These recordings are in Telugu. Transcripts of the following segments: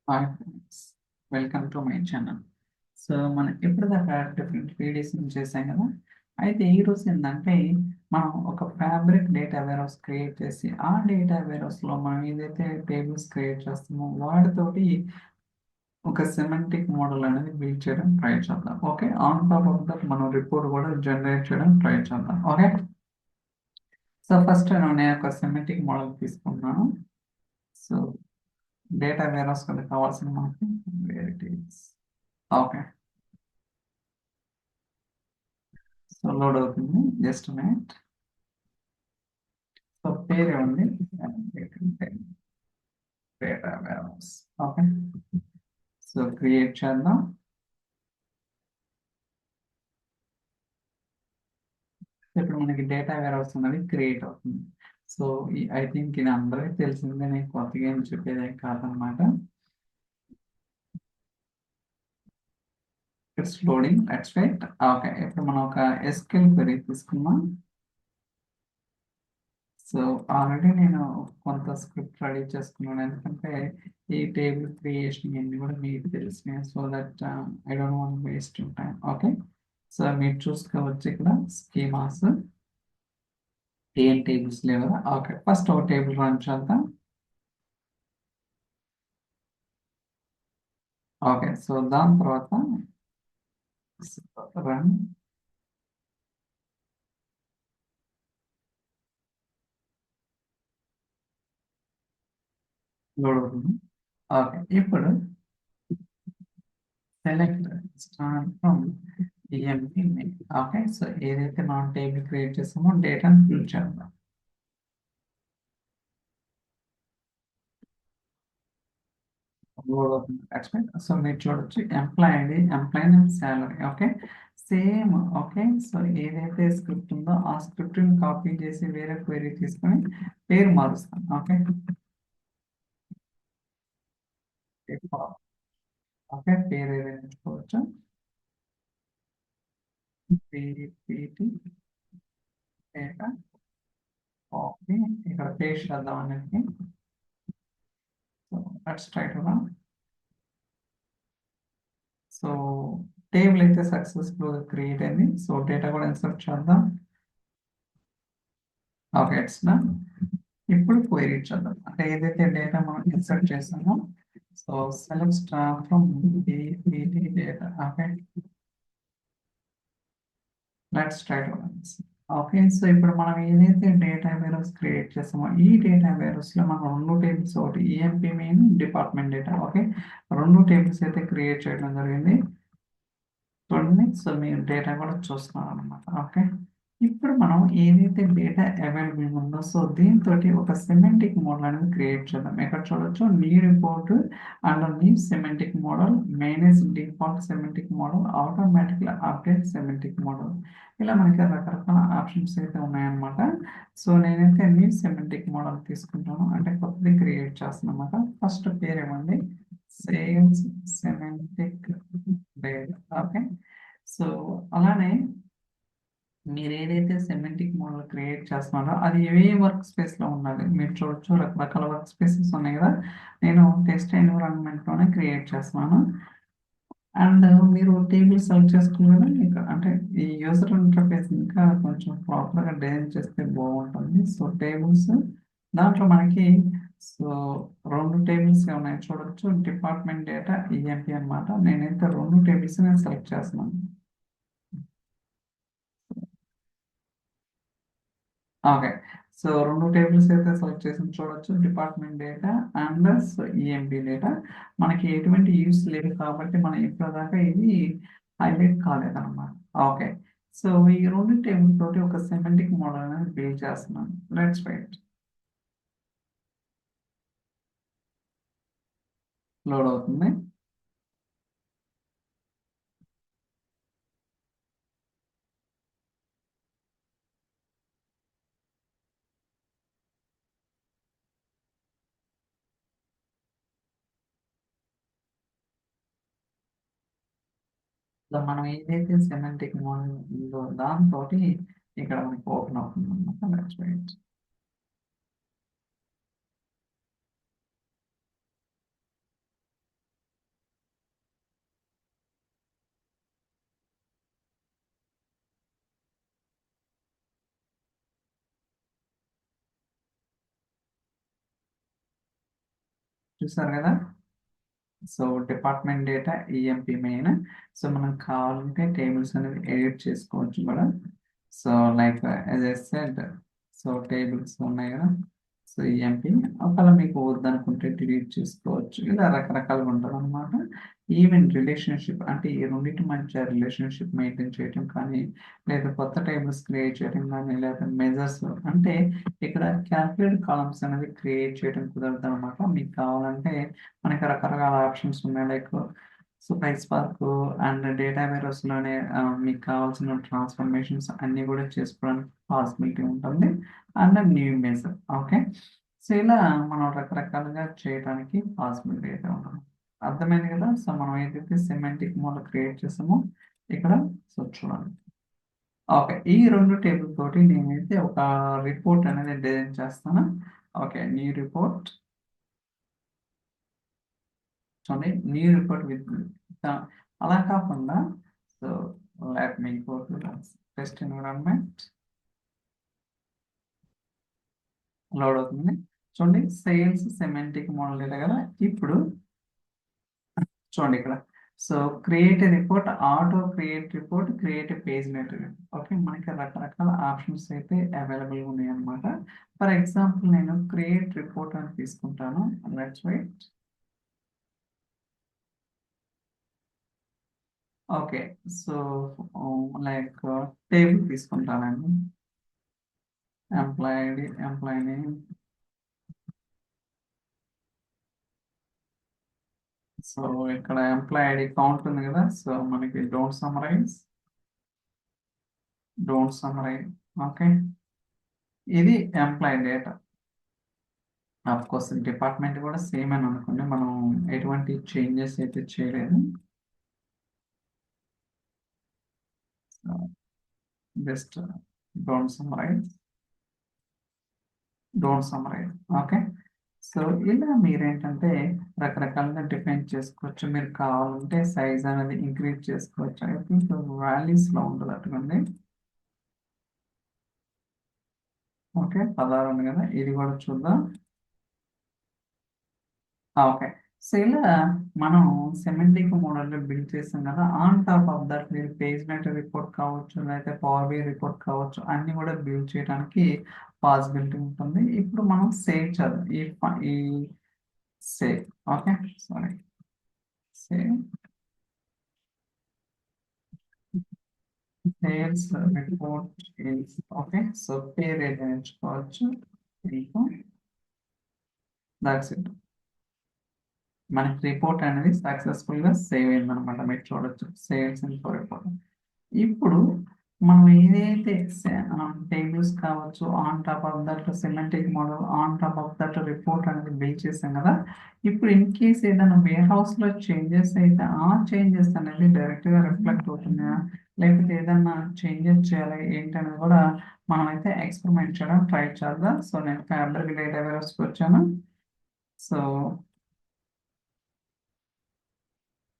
Hi friends, welcome to my channel. So మనం ఇప్పటిదాకా డిఫరెంట్ వీడియోస్ చేసాం కదా. అయితే ఈ రోజు ఏంటంటే మనం ఒక ఫ్యాబ్రిక్ డేటా వేర్హౌస్ క్రియేట్ చేసి ఆ డేటా వేర్హౌస్లో మనం ఏదైతే టేబుల్స్ క్రియేట్ చేస్తామో వాటితోటి ఒక సెమాంటిక్ మోడల్ అనేది బిల్డ్ చేయడం ట్రై చేద్దాం. Okay, on top of that మనం రిపోర్ట్ కూడా జనరేట్ చేయడం ట్రై చేద్దాం. ఓకే, సో ఫస్ట్ నేను ఒక సెమాంటిక్ మోడల్ తీసుకున్నాను. సో డేటా వేర్హౌస్ కింద కావాల్సిన మనకి where it is. Okay, so load అవుతుంది, జస్ట్ మినిట్. సో పేరు ఏముంది, data warehouse. Okay, so create చేద్దాం. ఇప్పుడు మనకి డేటా వేర్హౌస్ అనేది క్రియేట్ అవుతుంది. సో ఐ థింక్ ఇది అందరికీ తెలిసిందే, నేను కొత్తగా ఏం చెప్పేదే కాదనమాట. It's loading, let's wait. Okay, ఇప్పుడు మనం ఒక ఎస్క్యూఎల్ క్వెరీ తీసుకున్నాం. సో ఆల్రెడీ నేను కొంత స్క్రిప్ట్ రెడీ చేసుకున్నాను, ఎందుకంటే ఈ టేబుల్ క్రియేషన్ ఇవన్నీ కూడా మీకు తెలిసినాయి. So that I don't want waste time. Okay, so మీరు చూసుకోవచ్చు ఇక్కడ స్కీమాస్ ఏం టేబుల్స్ లేవు. ఓకే, ఫస్ట్ ఒక టేబుల్ రన్ చేద్దాం. ఓకే, సో దాని తర్వాత రన్. లోడ్ అవుతుంది. ఓకే, ఇప్పుడు select star from EMP main. Okay, so ఏదైతే మనం టేబుల్ క్రియేట్ చేస్తామో డేటాను ఫిల్ చేద్దాం. లోడ్ అవుతుంది, ఎక్స్పెక్ట్. సో మీరు చూడొచ్చు employee ID, employee name, salary. Okay, same. Okay, so ఏదైతే స్క్రిప్ట్ ఉందో ఆ స్క్రిప్ట్ని కాపీ చేసి వేరే క్వెరీ తీసుకొని పేరు మారుస్తాం. ఓకే, ఓకే పేరు ఏదైనా ఎంచుకోవచ్చు. పీపీటీ డేటా కాపీ, ఇక్కడ పేస్ట్ చేద్దాం అన్నిటికీ. So let's try to run. So table అయితే సక్సెస్ఫుల్ క్రియేట్ అయింది. సో డేటా కూడా ఇన్సర్ట్ చేద్దాం. Okay, it's done. ఇప్పుడు క్వెరీ చేద్దాం, అంటే ఏదైతే డేటా మనం ఇన్సర్ట్ చేసామో. So select star from PPT data. Okay, let's try to run. Okay, so ఇప్పుడు మనం ఏదైతే డేటా వేర్హౌస్ క్రియేట్ చేస్తామో ఈ డేటా వేర్హౌస్ లో మనం రెండు టేబుల్స్, ఒకటి EMP main, department data. Okay, రెండు టేబుల్స్ అయితే క్రియేట్ చేయడం జరిగింది. చూడండి, సో మీరు డేటా కూడా చూస్తున్నారు అనమాట. ఓకే, ఇప్పుడు మనం ఏదైతే డేటా అవైలబుల్ ఉందో సో దీంతో ఒక సెమాంటిక్ మోడల్ అనేది క్రియేట్ చేద్దాం. ఇక్కడ చూడొచ్చు నీ రిపోర్ట్ అండ్ నీ semantic model, manage default semantic model, automatically update semantic model. ఇలా మనకి రకరకాల ఆప్షన్స్ అయితే ఉన్నాయన్నమాట. సో నేనైతే నీ సెమాంటిక్ మోడల్ తీసుకుంటాను, అంటే కొత్తది క్రియేట్ చేస్తాను అనమాట. ఫస్ట్ పేరు ఏమండి, sales semantic data. Okay, so అలానే మీరు ఏదైతే సెమాంటిక్ మోడల్ క్రియేట్ చేస్తున్నారో అది ఏ వర్క్ స్పేస్లో ఉండాలి. మీరు చూడొచ్చు రకరకాల వర్క్ స్పేసెస్ ఉన్నాయి కదా. నేను టెస్ట్ ఎన్విరాన్మెంట్లోనే క్రియేట్ చేస్తున్నాను. అండ్ మీరు టేబుల్ సెలెక్ట్ చేసుకున్న కదా, మీకు అంటే ఈ యూజర్ ఇంటర్ఫేస్ ఇంకా కొంచెం ప్రాపర్గా డిజైన్ చేస్తే బాగుంటుంది. సో టేబుల్స్ దాంట్లో మనకి సో రెండు టేబుల్స్ ఉన్నాయి చూడొచ్చు, డిపార్ట్మెంట్ డేటా, ఈఎంపీ అన్నమాట. నేనైతే రెండు టేబుల్స్ నేను సెలెక్ట్ చేస్తున్నాను. ఓకే, సో రెండు టేబుల్స్ అయితే సెలెక్ట్ చేసి చూడొచ్చు, department data and EMP data. మనకి ఎటువంటి యూస్ లేదు కాబట్టి మనం ఇప్పటిదాకా ఇది హైలైట్ కాలేదన్నమాట. ఓకే, సో ఈ రెండు టేబుల్ తోటి ఒక సెమాంటిక్ మోడల్ అనేది బిల్డ్ చేస్తున్నాను. Let's wait. లోడ్ అవుతుంది. సో మనం ఏదైతే సెమాంటిక్ మోడల్ ఉందో దాంతో ఇక్కడ మనకి ఓపెన్ అవుతుంది అనమాట. Let's wait. చూసారు కదా. So department data EMP main. So మనం కావాలంటే టేబుల్స్ అనేది ఎడిట్ చేసుకోవచ్చు కూడా. So like as I said, so tables ఉన్నాయి కదా, సో ఈఎంపీ ఒకవేళ మీకు వద్దనుకుంటే డిలీట్ చేసుకోవచ్చు. ఇలా రకరకాలుగా ఉంటుంది అనమాట. ఈవెన్ రిలేషన్షిప్ అంటే ఈ రెండింటి మధ్య రిలేషన్షిప్ మెయింటైన్ చేయటం కానీ, లేదా కొత్త టేబుల్స్ క్రియేట్ చేయడం కానీ, లేదా మెజర్స్ అంటే ఇక్కడ క్యాల్కులేట్ కాలమ్స్ అనేది క్రియేట్ చేయడం కుదరదు అనమాట. మీకు కావాలంటే మనకి రకరకాల ఆప్షన్స్ ఉన్నాయి. లైక్ సో PySpark అండ్ డేటాబేస్లోనే మీకు కావాల్సిన ట్రాన్స్ఫర్మేషన్స్ అన్నీ కూడా చేసుకోవడానికి పాసిబిలిటీ ఉంటుంది. And new measure. Okay, so ఇలా మనం రకరకాలుగా చేయడానికి పాసిబిలిటీ అయితే ఉంటుంది. అర్థమైంది కదా. సో మనం ఏదైతే సెమాంటిక్ మోడల్ క్రియేట్ చేసామో ఇక్కడ, సో చూడండి. ఓకే, ఈ రెండు టేబుల్ తోటి నేనైతే ఒక రిపోర్ట్ అనేది డిజైన్ చేస్తాను. Okay, new report. చూడండి, న్యూ రిపోర్ట్ విత్ అలా కాకుండా, so let me go to test environment. Load అవుతుంది. చూడండి, సేల్స్ సెమాంటిక్ మోడల్ డేటా కదా. ఇప్పుడు చూడండి ఇక్కడ, so create report, auto create report, create page network. Okay, మనకి రకరకాల ఆప్షన్స్ అయితే అవైలబుల్ ఉన్నాయి అనమాట. ఫర్ ఎగ్జాంపుల్ నేను క్రియేట్ రిపోర్ట్ అని తీసుకుంటాను. Let's wait. Okay, so like table తీసుకుంటానండి. Employee name. సో ఇక్కడ ఎంప్లాయీ ఐడి కౌంట్ ఉంది కదా. సో మనకి డోంట్ సమ్మరైజ్. ఓకే, ఇది employee data. Of course department కూడా సేమ్ అని అనుకోండి, మనం ఎటువంటి చేంజెస్ అయితే చేయలేదు. Just don't summarise. Okay, so ఇలా మీరేంటంటే రకరకాలుగా డిఫైన్ చేసుకోవచ్చు. మీరు కావాలంటే సైజ్ అనేది ఇంక్రీజ్ చేసుకోవచ్చు. ఐ థింక్ వాల్యూస్లో ఉంటుంది అట్టుకోండి. ఓకే, 16 ఉంది కదా, ఇది కూడా చూద్దాం. ఓకే, సో ఇలా మనం సెమాంటిక్ మోడల్లో బిల్డ్ చేసాం కదా. ఆన్ టాప్ ఆఫ్ దట్ మీరు పేజ్ నెట్ రిపోర్ట్ కావచ్చు, లేకపోతే పవర్ బి రిపోర్ట్ కావచ్చు, అన్ని కూడా బిల్డ్ చేయడానికి పాసిబిలిటీ ఉంటుంది. ఇప్పుడు మనం సేవ్ చేద్దాం. ఈ save. Okay, sorry, save sales report is. Okay, so పేరు ఏదైనా ఎంచుకోవచ్చు. That's it. మనకి రిపోర్ట్ అనేది సక్సెస్ఫుల్ గా సేవ్ అయింది అనమాట. మీరు చూడొచ్చు, సేల్స్ ఇన్ఫో రిపోర్ట్. ఇప్పుడు మనం ఏదైతే టేబుల్స్ కావచ్చు, on top of that semantic model, on top of that report అనేది బిల్డ్ చేసాం కదా. ఇప్పుడు ఇన్ కేస్ ఏదైనా వేర్ హౌస్ లో చేంజెస్ అయితే ఆ చేంజెస్ అనేది డైరెక్ట్ గా రిఫ్లెక్ట్ అవుతున్నాయా, లేకపోతే ఏదైనా చేంజెస్ చేయాలి ఏంటనేది కూడా మనం అయితే ఎక్స్పెరిమెంట్ చేయడం ట్రై చేద్దాం. సో నేను ఫ్యాబ్రిక్ డేటాబేస్కి వచ్చాను. సో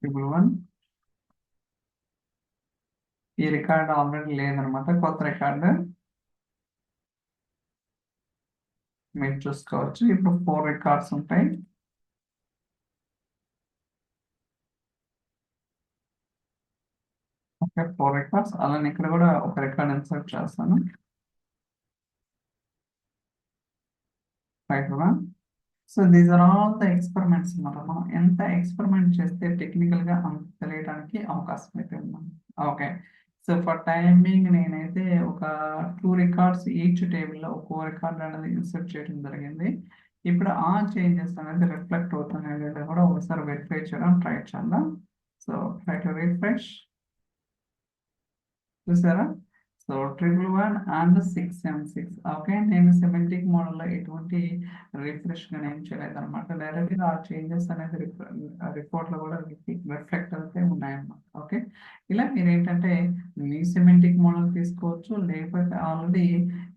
ట్రిపుల్ 1, ఈ రికార్డ్ ఆల్రెడీ లేదనమాట, కొత్త రికార్డు మీరు చూసుకోవచ్చు. ఇప్పుడు 4 రికార్డ్స్ ఉంటాయి. Okay, 4 records. అలానే ఇక్కడ కూడా ఒక రికార్డ్ ఇన్సర్ట్ చేస్తాను. 5 so these are all the experiments అన్నమాట. మనం ఎంత ఎక్స్పెరిమెంట్ చేస్తే టెక్నికల్గా అంత తెలియడానికి అవకాశం అయితే ఉంది. ఓకే, సో ఫర్ టైమింగ్ నేనైతే ఒక 2 రికార్డ్స్ ఈచ్ టేబుల్లో ఒక్కో రికార్డ్ అనేది ఇన్సర్ట్ చేయడం జరిగింది. ఇప్పుడు ఆ చేంజెస్ అనేది రిఫ్లెక్ట్ అవుతున్నాయి లేదా కూడా ఒకసారి వెరిఫై చేయడం ట్రై చేద్దాం. So try to refresh. చూసారా, సో 111 అండ్ 676. ఓకే, నేను సెమాంటిక్ మోడల్లో ఎటువంటి రిఫ్రెష్ గా ఏం చేయలేదు అనమాట. డైరెక్ట్ గా ఆ చేంజెస్ అనేది రిపోర్ట్ లో కూడా రిఫ్లెక్ట్ అయితే ఉన్నాయన్నమాట. ఓకే, ఇలా మీరు ఏంటంటే మీ సెమాంటిక్ మోడల్ తీసుకోవచ్చు, లేకపోతే ఆల్రెడీ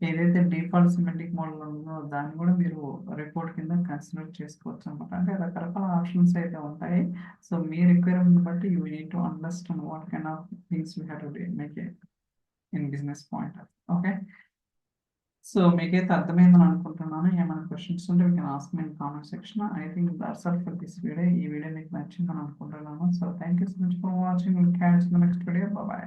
ఏదైతే డిఫాల్ట్ సెమాంటిక్ మోడల్ ఉందో దాన్ని కూడా మీరు రిపోర్ట్ కింద కన్సిడర్ చేసుకోవచ్చు అనమాట. అంటే రకరకాల ఆప్షన్స్ అయితే ఉంటాయి. సో మీ రిక్వైర్మెంట్ బట్టి you need to understand what kind of things you have to make in business point. Okay, so మీకైతే అర్థమైందని అనుకుంటున్నాను. ఏమైనా క్వెషన్స్ ఉంటే you can ask me in comment section. I think that's all for this video. ఈ వీడియో మీకు నచ్చిందని అనుకుంటున్నాను. So thank you so much for watching. Will catch in the next video. By by.